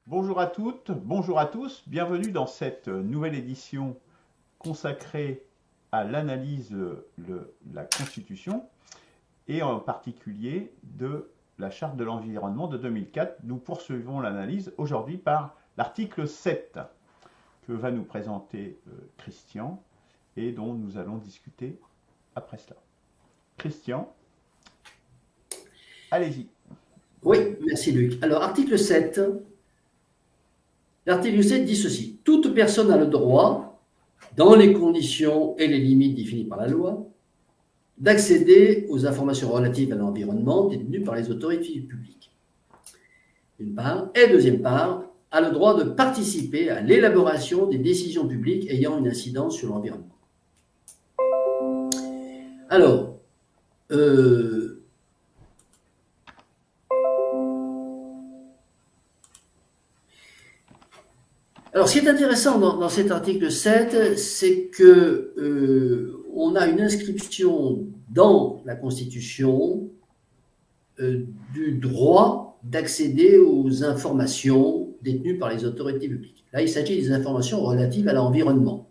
Bonjour à toutes, bonjour à tous, bienvenue dans cette nouvelle édition consacrée à l'analyse de la Constitution et en particulier de la Charte de l'environnement de 2004. Nous poursuivons l'analyse aujourd'hui par l'article 7 que va nous présenter Christian et dont nous allons discuter après cela. Christian, allez-y. Oui, merci Luc. Alors, article 7. L'article 7 dit ceci. Toute personne a le droit, dans les conditions et les limites définies par la loi, d'accéder aux informations relatives à l'environnement détenues par les autorités publiques. D'une part. Et deuxième part, a le droit de participer à l'élaboration des décisions publiques ayant une incidence sur l'environnement. Alors, ce qui est intéressant dans cet article 7, c'est que on a une inscription dans la Constitution du droit d'accéder aux informations détenues par les autorités publiques. Là, il s'agit des informations relatives à l'environnement.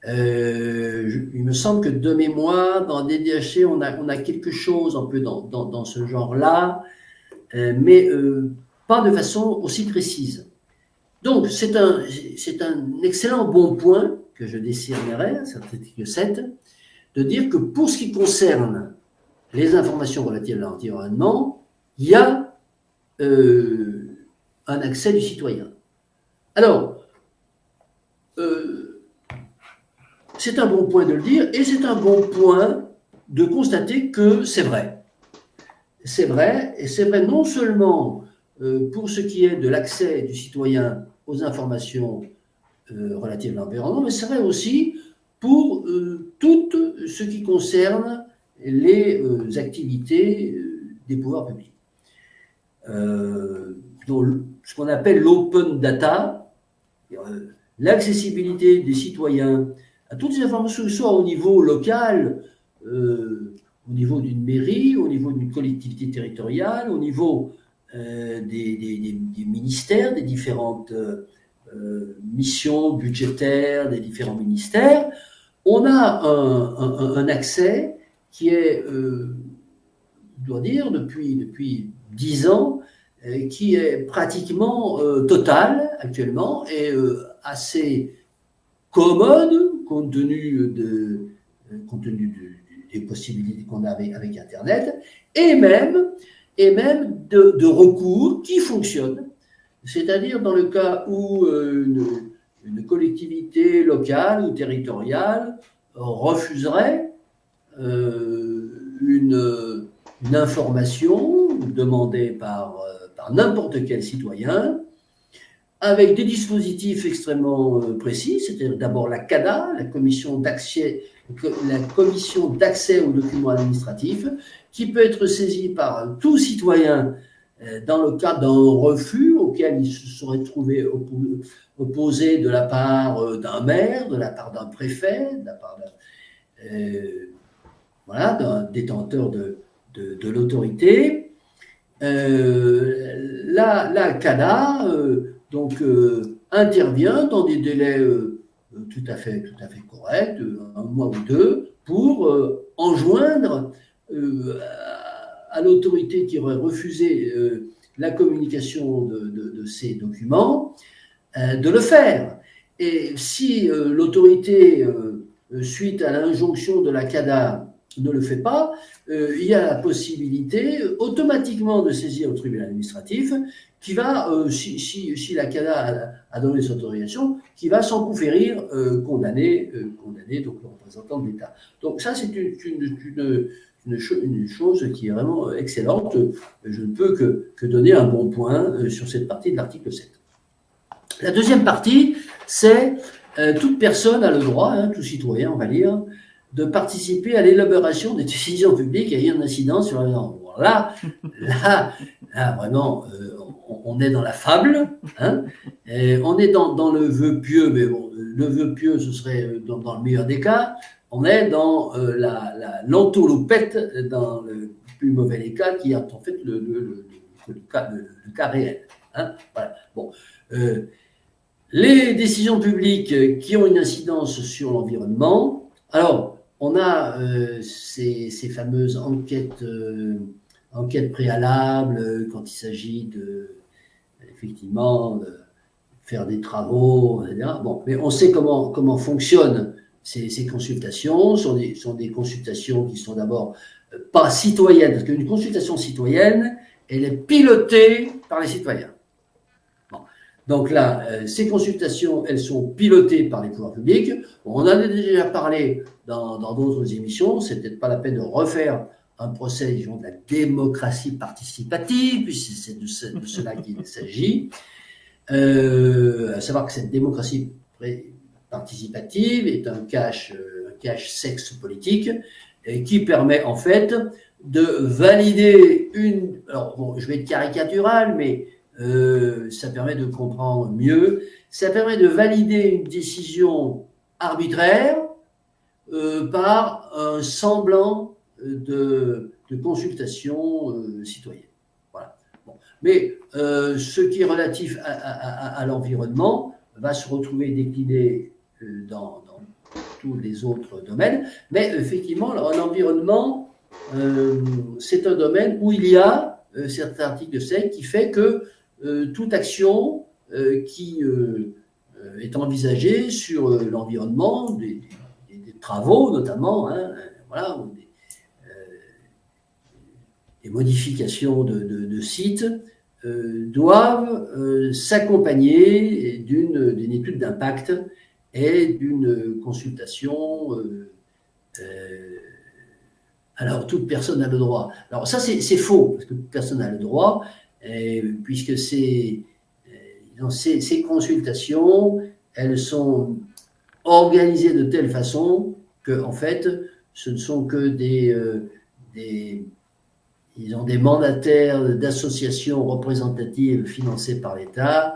Il me semble que de mémoire, dans DDHC, on a quelque chose un peu dans ce genre-là, mais pas de façon aussi précise. Donc, c'est un excellent bon point que je décernerai, cet article 7, de dire que pour ce qui concerne les informations relatives à l'environnement, il y a un accès du citoyen. Alors, c'est un bon point de le dire et c'est un bon point de constater que c'est vrai. C'est vrai, et c'est vrai non seulement pour ce qui est de l'accès du citoyen aux informations relatives à l'environnement, mais c'est vrai aussi pour tout ce qui concerne les activités des pouvoirs publics. Donc, ce qu'on appelle l'open data, l'accessibilité des citoyens à toutes les informations, soit au niveau local, au niveau d'une mairie, au niveau d'une collectivité territoriale, au niveau des ministères, des différentes missions budgétaires des différents ministères, on a un accès qui est, je dois dire, depuis 10 ans, qui est pratiquement total actuellement et assez commode compte tenu des possibilités qu'on a avec Internet, et même de recours qui fonctionnent. C'est-à-dire dans le cas où une collectivité locale ou territoriale refuserait une information demandée par n'importe quel citoyen, avec des dispositifs extrêmement précis, c'est-à-dire d'abord la CADA, la commission d'accès aux documents administratifs, qui peut être saisie par tout citoyen dans le cas d'un refus auquel il se serait trouvé opposé de la part d'un maire, de la part d'un préfet, de la part d'un détenteur de l'autorité. La CADA intervient dans des délais tout à fait corrects, un mois ou deux, pour enjoindre à l'autorité qui aurait refusé la communication de ces documents de le faire. Et si l'autorité, suite à l'injonction de la CADA, ne le fait pas, il y a la possibilité automatiquement de saisir le tribunal administratif qui va, si la CADA a donné cette autorisation, qui va sans coup férir condamner donc, le représentant de l'État. Donc ça, c'est une chose qui est vraiment excellente. Je ne peux que donner un bon point sur cette partie de l'article 7. La deuxième partie, c'est toute personne a le droit, tout citoyen, on va dire, de participer à l'élaboration des décisions publiques ayant une incidence sur l'environnement. Là, vraiment, on est dans la fable, on est dans le vœu pieux, mais bon, le vœu pieux, ce serait dans le meilleur des cas. On est dans l'entourloupette, dans le plus mauvais des cas, qui est en fait le cas réel. Hein, voilà. Bon. Les décisions publiques qui ont une incidence sur l'environnement. Alors, on a ces fameuses enquêtes préalables quand il s'agit effectivement, de faire des travaux, etc. Bon, mais on sait comment fonctionnent ces consultations. Sont des consultations qui sont d'abord pas citoyennes, parce qu'une consultation citoyenne, elle est pilotée par les citoyens. Bon. Donc là, ces consultations, elles sont pilotées par les pouvoirs publics. On en a déjà parlé dans d'autres émissions, c'est peut-être pas la peine de refaire un procès, disons, de la démocratie participative, puisque c'est de cela qu'il s'agit. À savoir que cette démocratie participative est un cache-sexe politique qui permet en fait de valider une... Alors bon, je vais être caricatural, mais ça permet de comprendre mieux. Ça permet de valider une décision arbitraire par un semblant de consultation citoyenne. Voilà. Bon. Mais ce qui est relatif à l'environnement va se retrouver décliné dans tous les autres domaines. Mais effectivement, l'environnement, c'est un domaine où il y a cet article 7 qui fait que toute action qui est envisagée sur l'environnement, des travaux notamment, hein, voilà, ou des modifications de sites, doivent s'accompagner d'une étude d'impact et d'une consultation. Alors, toute personne a le droit. Alors, ça, c'est faux, parce que toute personne n'a le droit, puisque ces consultations, elles sont organisées de telle façon que, en fait, ce ne sont que ils ont des mandataires d'associations représentatives financées par l'État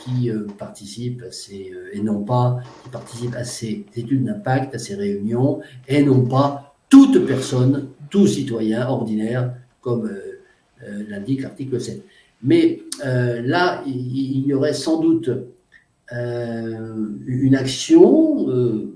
qui participent à ces, et non pas qui participent à ces études d'impact, à ces réunions, et non pas toute personne, tout citoyen ordinaire, comme l'indique l'article 7. Mais là, il y aurait sans doute une action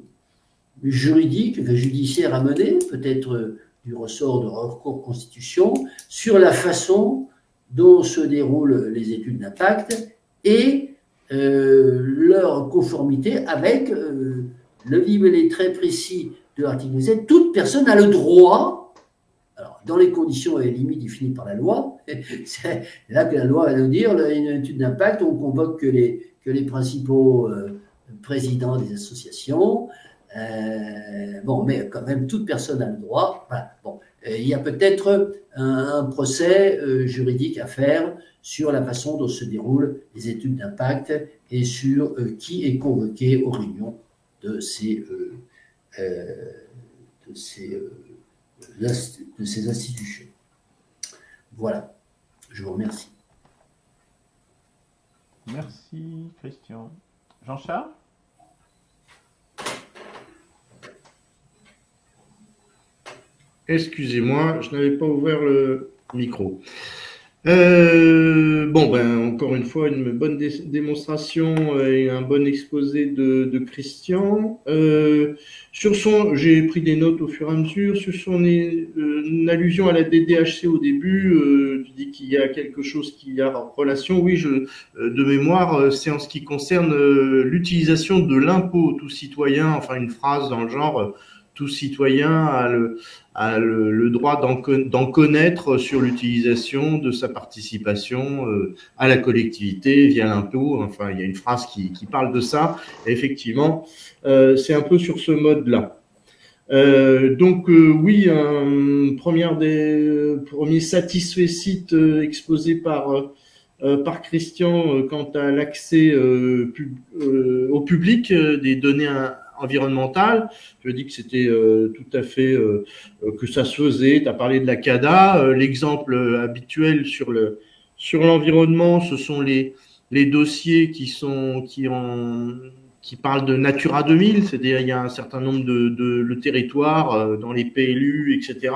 juridique, judiciaire à mener, peut-être du ressort de recours constitution, sur la façon dont se déroulent les études d'impact et leur conformité avec le libellé très précis de l'article 7. Toute personne a le droit, alors dans les conditions et limites définies par la loi, c'est là que la loi va nous dire, une étude d'impact, on convoque que les principaux présidents des associations. Bon, mais quand même, toute personne a le droit. Voilà. Bon, il y a peut-être un procès juridique à faire sur la façon dont se déroulent les études d'impact et sur qui est convoqué aux réunions de ces institutions. Voilà. Je vous remercie. Merci, Christian. Jean-Charles ? Excusez-moi, je n'avais pas ouvert le micro. Encore une fois, une bonne démonstration et un bon exposé de Christian. J'ai pris des notes au fur et à mesure. Sur son une allusion à la DDHC au début, tu dis qu'il y a quelque chose qui a relation. Oui, de mémoire, c'est en ce qui concerne l'utilisation de l'impôt tout citoyen, enfin une phrase dans le genre tout citoyen a le droit d'en connaître sur l'utilisation de sa participation à la collectivité via l'impôt. Enfin, il y a une phrase qui parle de ça. Et effectivement, c'est un peu sur ce mode-là. Oui, un premier satisfecit exposé par Christian quant à l'accès au public des données environnementale. Je dis que c'était tout à fait que ça se faisait. Tu as parlé de la CADA. L'exemple habituel sur l'environnement, ce sont les dossiers qui qui parle de Natura 2000, c'est-à-dire il y a un certain nombre de territoires dans les PLU, etc.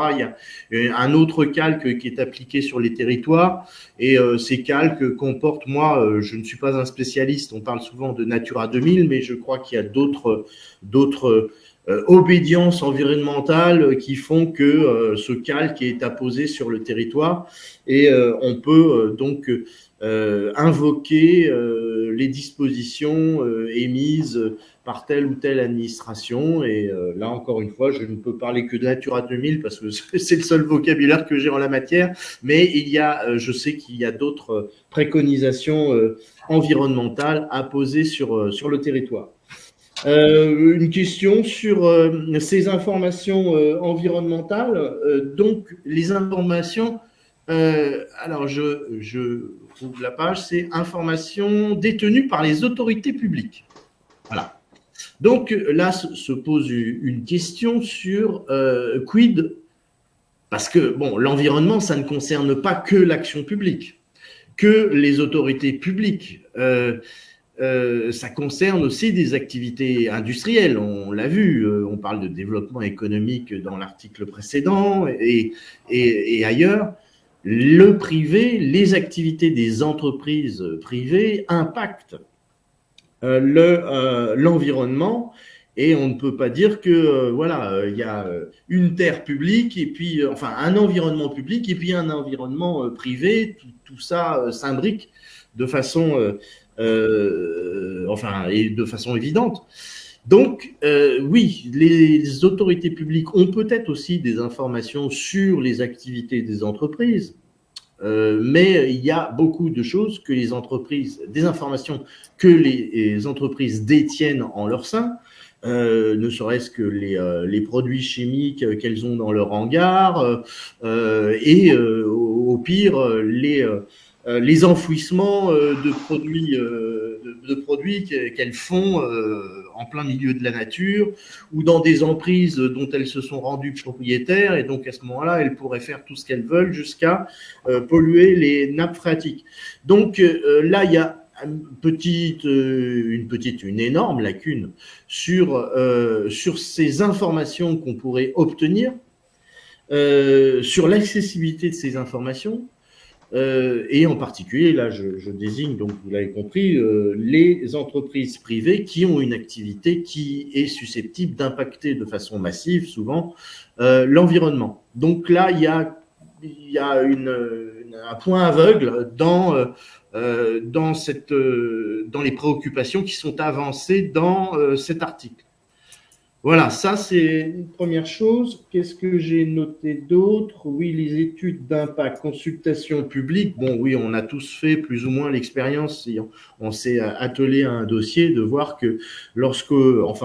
Il y a un autre calque qui est appliqué sur les territoires et ces calques comportent, moi, je ne suis pas un spécialiste, on parle souvent de Natura 2000, mais je crois qu'il y a d'autres obédiences environnementales qui font que ce calque est apposé sur le territoire et on peut donc invoquer les dispositions émises par telle ou telle administration. Et là, encore une fois, je ne peux parler que de Natura 2000 parce que c'est le seul vocabulaire que j'ai en la matière. Mais je sais qu'il y a d'autres préconisations environnementales à poser sur le territoire. Une question sur ces informations environnementales. Donc, les informations, alors je trouve la page, c'est informations détenues par les autorités publiques. Voilà. Donc là se pose une question sur quid, parce que bon, l'environnement, ça ne concerne pas que l'action publique, que les autorités publiques. Ça concerne aussi des activités industrielles, on l'a vu, on parle de développement économique dans l'article précédent et ailleurs. Le privé, les activités des entreprises privées impactent l'environnement et on ne peut pas dire que voilà, il y a une terre publique et puis enfin un environnement public et puis un environnement privé, tout ça s'imbrique de façon et de façon évidente. Donc, oui, les autorités publiques ont peut-être aussi des informations sur les activités des entreprises, mais il y a beaucoup de choses que les entreprises, des informations que les entreprises détiennent en leur sein, ne serait-ce que les produits chimiques qu'elles ont dans leur hangar, et au pire, les enfouissements de produits qu'elles font en plein milieu de la nature ou dans des emprises dont elles se sont rendues propriétaires et donc à ce moment-là, elles pourraient faire tout ce qu'elles veulent jusqu'à polluer les nappes phréatiques. Donc là, il y a une énorme lacune sur ces informations qu'on pourrait obtenir, sur l'accessibilité de ces informations. Et en particulier, là, je désigne, donc vous l'avez compris, les entreprises privées qui ont une activité qui est susceptible d'impacter de façon massive, souvent, l'environnement. Donc là, il y a un point aveugle dans les préoccupations qui sont avancées dans cet article. Voilà, ça c'est une première chose. Qu'est-ce que j'ai noté d'autre? Oui, les études d'impact, consultation publique. Bon, oui, on a tous fait plus ou moins l'expérience, si on s'est attelé à un dossier, de voir que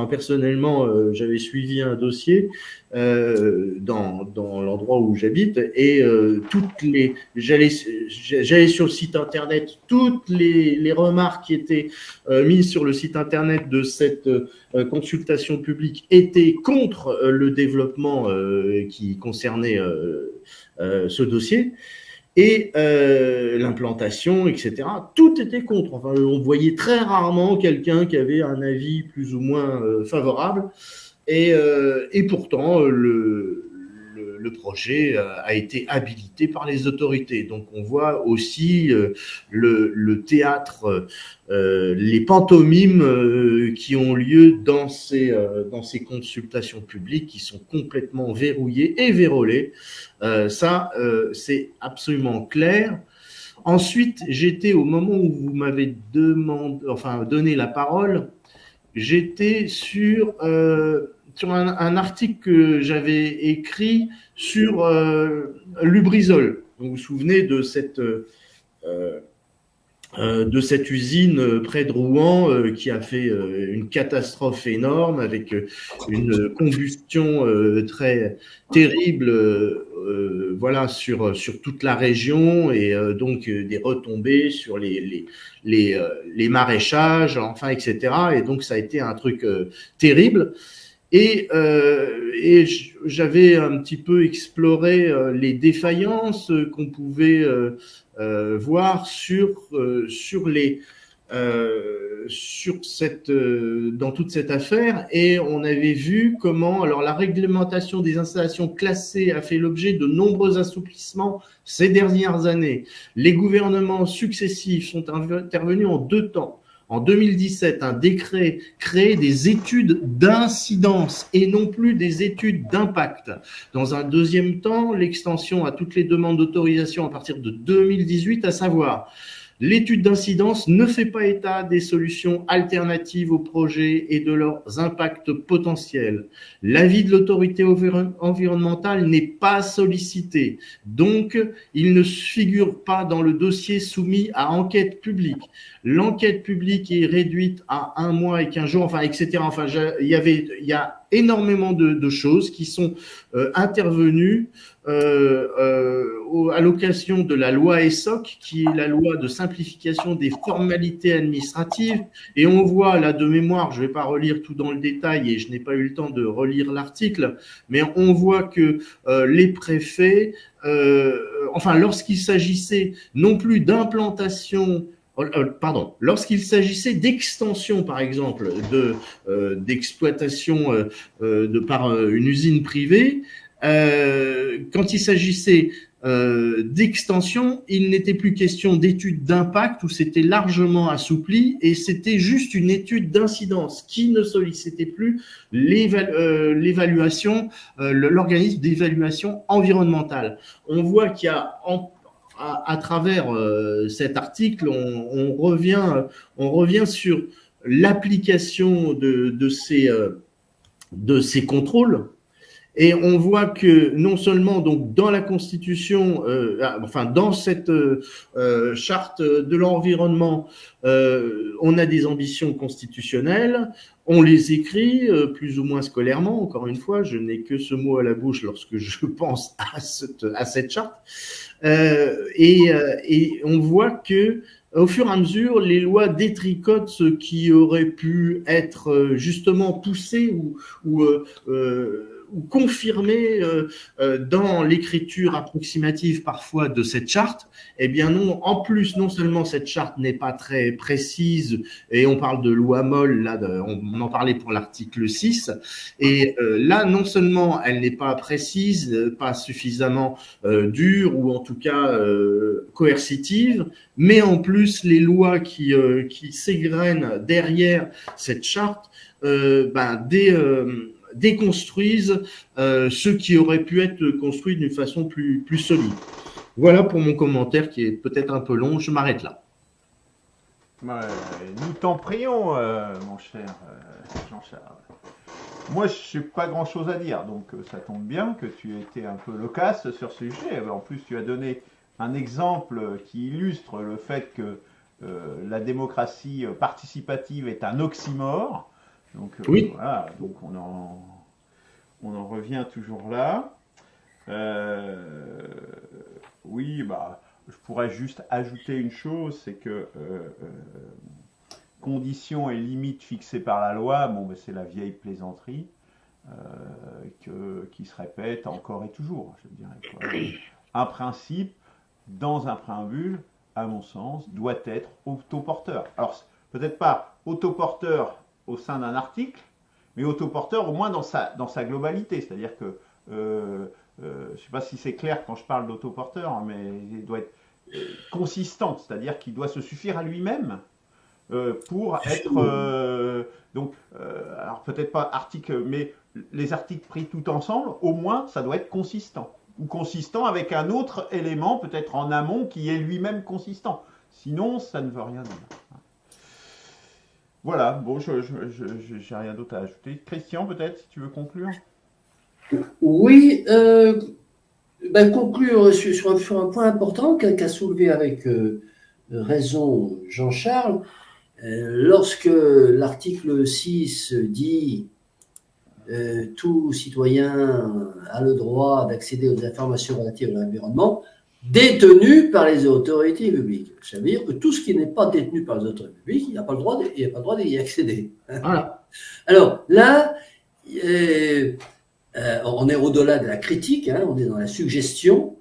personnellement, j'avais suivi un dossier dans l'endroit où j'habite et j'allais sur le site internet, toutes les remarques qui étaient mises sur le site internet de cette consultation publique étaient contre le développement qui concernait ce dossier et l'implantation, etc. Tout était contre. Enfin, on voyait très rarement quelqu'un qui avait un avis plus ou moins favorable. Et pourtant, le projet a été habilité par les autorités. Donc, on voit aussi le théâtre, les pantomimes qui ont lieu dans ces consultations publiques qui sont complètement verrouillées et vérolées. Ça, c'est absolument clair. Ensuite, j'étais au moment où vous m'avez donné la parole, j'étais sur un article que j'avais écrit sur Lubrizol. Vous vous souvenez de cette usine près de Rouen qui a fait une catastrophe énorme avec une combustion très terrible voilà, sur toute la région et donc des retombées sur les maraîchages, enfin, etc. Et donc, ça a été un truc terrible. Et j'avais un petit peu exploré les défaillances qu'on pouvait voir sur dans toute cette affaire, et on avait vu comment alors la réglementation des installations classées a fait l'objet de nombreux assouplissements ces dernières années. Les gouvernements successifs sont intervenus en 2 temps. En 2017, un décret créait des études d'incidence et non plus des études d'impact. Dans un deuxième temps, l'extension à toutes les demandes d'autorisation à partir de 2018, à savoir l'étude d'incidence ne fait pas état des solutions alternatives aux projets et de leurs impacts potentiels. L'avis de l'autorité environnementale n'est pas sollicité, donc il ne figure pas dans le dossier soumis à enquête publique. L'enquête publique est réduite à 1 mois et 15 jours, enfin, etc. Enfin, il y a énormément de choses qui sont intervenues à l'occasion de la loi ESSOC, qui est la loi de simplification des formalités administratives. Et on voit là de mémoire, je ne vais pas relire tout dans le détail et je n'ai pas eu le temps de relire l'article, mais on voit que les préfets, lorsqu'il s'agissait non plus d'implantation, lorsqu'il s'agissait d'extension, par exemple, d'exploitation par une usine privée, quand il s'agissait d'extension, il n'était plus question d'étude d'impact où c'était largement assoupli et c'était juste une étude d'incidence qui ne sollicitait plus l'évaluation, l'organisme d'évaluation environnementale. On voit qu'il y a à travers cet article, on revient sur l'application de ces contrôles. Et on voit que non seulement donc dans la Constitution, dans cette charte de l'environnement, on a des ambitions constitutionnelles, on les écrit plus ou moins scolairement. Encore une fois, je n'ai que ce mot à la bouche lorsque je pense à cette charte. Et on voit que au fur et à mesure, les lois détricotent ce qui aurait pu être justement poussé ou confirmé dans l'écriture approximative parfois de cette charte. Eh bien non, en plus, non seulement cette charte n'est pas très précise, et on parle de loi molle, là, on en parlait pour l'article 6, et là, non seulement elle n'est pas précise, pas suffisamment dure, ou en tout cas coercitive, mais en plus, les lois qui s'égrènent derrière cette charte, déconstruisent ce qui aurait pu être construit d'une façon plus solide. Voilà pour mon commentaire qui est peut-être un peu long, je m'arrête là. Nous t'en prions, mon cher Jean-Charles. Moi, je n'ai pas grand-chose à dire, donc ça tombe bien que tu aies été un peu loquace sur ce sujet. En plus, tu as donné un exemple qui illustre le fait que la démocratie participative est un oxymore. Donc, oui. Voilà, donc on en revient toujours là. Oui, je pourrais juste ajouter une chose, c'est que conditions et limites fixées par la loi, c'est la vieille plaisanterie qui se répète encore et toujours, je dirais. Un principe, dans un préambule, à mon sens, doit être autoporteur. Alors, peut-être pas autoporteur au sein d'un article, mais autoporteur au moins dans sa globalité. C'est-à-dire que, je ne sais pas si c'est clair quand je parle d'autoporteur, mais il doit être consistant, c'est-à-dire qu'il doit se suffire à lui-même pour être... alors peut-être pas article, mais les articles pris tout ensemble, au moins ça doit être consistant. Ou consistant avec un autre élément, peut-être en amont, qui est lui-même consistant. Sinon, ça ne veut rien dire. Voilà, bon, je n'ai rien d'autre à ajouter. Christian, peut-être, si tu veux conclure. Oui, conclure sur un point important qu'a soulevé avec raison Jean-Charles. Lorsque l'article 6 dit tout citoyen a le droit d'accéder aux informations relatives à l'environnement détenues par les autorités publiques. Ça veut dire que tout ce qui n'est pas détenu par les autorités publiques, il n'y a pas le droit d'y accéder. Voilà. Alors là, on est au-delà de la critique, on est dans la suggestion.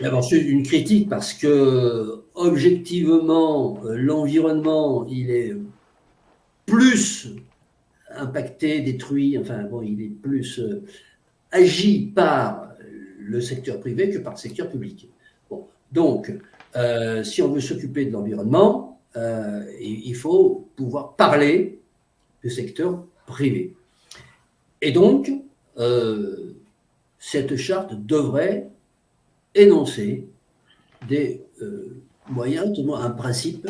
D'abord, c'est une critique parce que, objectivement, l'environnement, il est plus impacté, détruit, enfin bon, il est plus agi par le secteur privé que par le secteur public. Bon, donc, si on veut s'occuper de l'environnement, il faut pouvoir parler du secteur privé. Et donc, cette charte devrait énoncer des moyens, un principe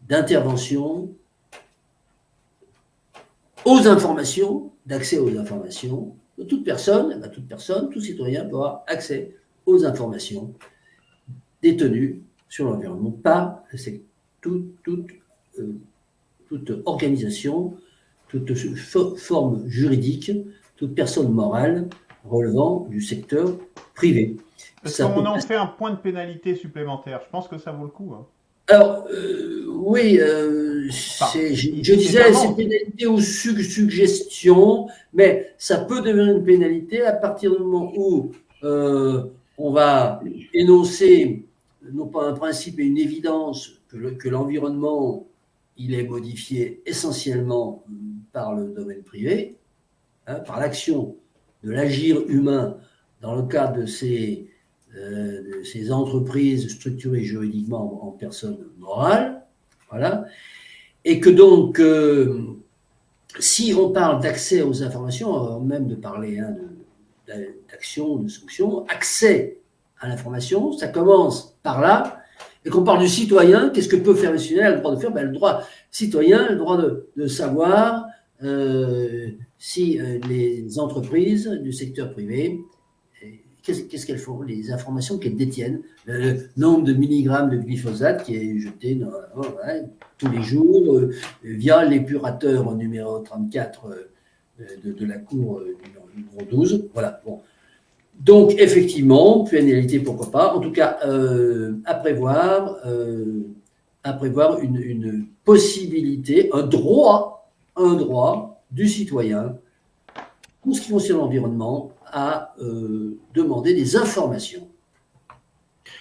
d'intervention aux informations, d'accès aux informations de toute personne, tout citoyen peut avoir accès aux informations détenues sur l'environnement par toute organisation, toute forme juridique, toute personne morale relevant du secteur privé. Est-ce qu'on en fait un point de pénalité supplémentaire? Je pense que ça vaut le coup. Hein. Alors, oui, je disais, c'est pénalité ou suggestion, mais ça peut devenir une pénalité à partir du moment où on va énoncer, non pas un principe et une évidence, que l'environnement, il est modifié essentiellement par le domaine privé, hein, par l'action de l'agir humain dans le cadre de ces entreprises structurées juridiquement en personnes morales, voilà, et que donc, si on parle d'accès aux informations, avant même de parler d'action, de sanction, accès à l'information, ça commence par là, et qu'on parle du citoyen, qu'est-ce que peut faire le citoyen? Le droit de faire, le droit citoyen, le droit de savoir si les entreprises du secteur privé, qu'est-ce qu'elles font? Les informations qu'elles détiennent, le nombre de milligrammes de glyphosate qui est jeté tous les jours via l'épurateur numéro 34 de la cour numéro 12. Voilà. Bon. Donc, effectivement, pénalité, pourquoi pas. En tout cas, à prévoir une possibilité, un droit du citoyen, pour ce qui concerne l'environnement, à demander des informations.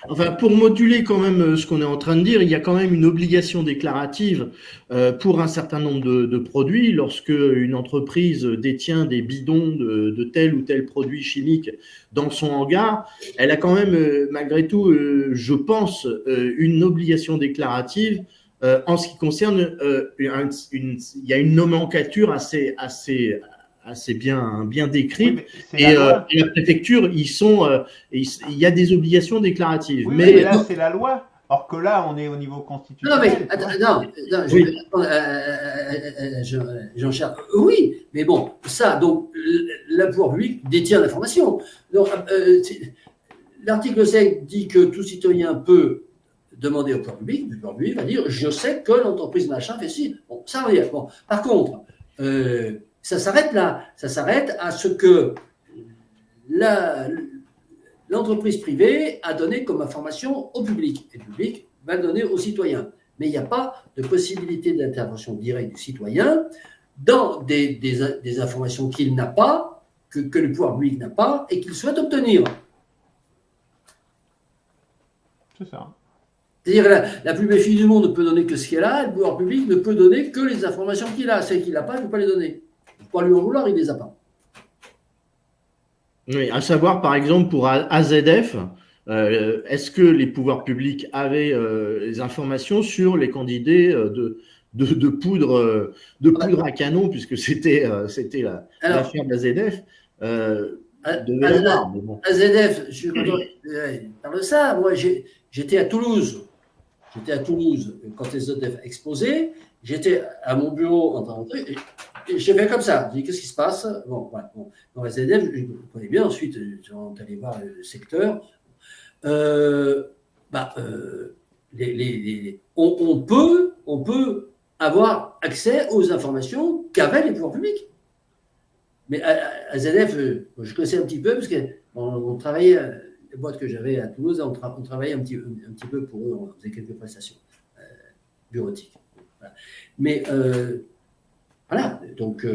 Enfin, pour moduler quand même ce qu'on est en train de dire, il y a quand même une obligation déclarative pour un certain nombre de produits. Lorsque une entreprise détient des bidons de tel ou tel produit chimique dans son hangar, elle a quand même, malgré tout, je pense, une obligation déclarative en ce qui concerne, il y a une nomenclature assez bien décrite. Oui, et la préfecture, il y a des obligations déclatives. Oui, mais là, c'est la loi. Or que là, on est au niveau constitutionnel. Jean-Charles. Oui, mais bon, ça, donc, le pouvoir public détient l'information. Donc, l'article 5 dit que tout citoyen peut demander au pouvoir public, le pouvoir public va dire, je sais que l'entreprise machin fait ci. Bon, ça va dire. Bon, par contre, ça s'arrête là. Ça s'arrête à ce que l'entreprise privée a donné comme information au public. Et le public va le donner aux citoyens. Mais il n'y a pas de possibilité d'intervention directe du citoyen dans des informations qu'il n'a pas, que le pouvoir public n'a pas et qu'il souhaite obtenir. C'est ça. C'est-à-dire la plus belle fille du monde ne peut donner que ce qu'elle a, et le pouvoir public ne peut donner que les informations qu'il a. Celles qu'il n'a pas, il ne peut pas les donner. Il ne faut pas lui en vouloir, il ne les a pas. Oui, à savoir, par exemple, pour AZF, est-ce que les pouvoirs publics avaient les informations sur les candidats de poudre à canon, puisque c'était l'affaire d'AZF AZF, je parle de ça. Moi, j'étais à Toulouse. Quand les AZF exposaient. J'étais à mon bureau en train d'entrer et j'ai fait comme ça. J'ai dit, qu'est-ce qui se passe? Bon, voilà. Bon. Dans les AZF, je connais bien. Ensuite, on est allé voir le secteur. On peut avoir accès aux informations qu'avaient les pouvoirs publics. Mais à ZF, je connaissais un petit peu parce qu'on travaillait, les boîtes que j'avais à Toulouse, on travaillait un petit peu pour eux, on faisait quelques prestations bureautiques. Voilà. Mais voilà, donc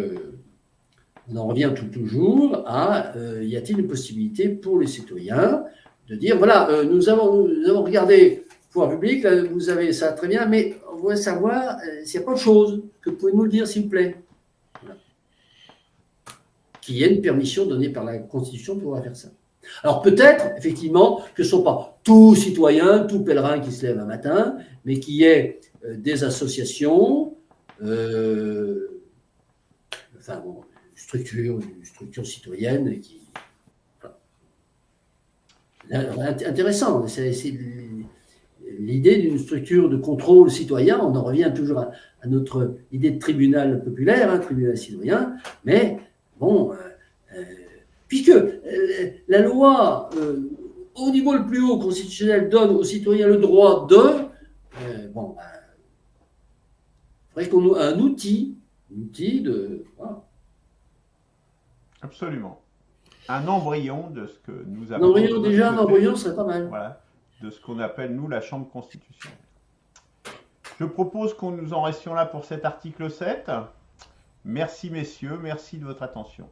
on en revient toujours à y a-t-il une possibilité pour les citoyens de dire, voilà, nous avons regardé le pouvoir public, là, vous avez ça très bien, mais on voudrait savoir s'il n'y a pas autre chose, que pouvez-vous nous le dire, s'il vous plaît. Voilà. Qu'il y ait une permission donnée par la Constitution pour pouvoir faire ça. Alors peut-être, effectivement, que ce ne sont pas tous citoyens, tous pèlerins qui se lèvent un matin, mais qu'il y ait des associations, enfin bon, une structure citoyenne qui... Enfin, intéressant, c'est l'idée d'une structure de contrôle citoyen, on en revient toujours à notre idée de tribunal populaire, hein, tribunal citoyen, mais bon... puisque la loi, au niveau le plus haut constitutionnel, donne aux citoyens le droit de, bon, il faudrait qu'on ait un outil de... Voilà. Absolument. Un embryon de ce que nous avons. Un embryon serait pas mal. Voilà, de ce qu'on appelle, nous, la Chambre constitutionnelle. Je propose qu'on nous en restions là pour cet article 7. Merci, messieurs, merci de votre attention.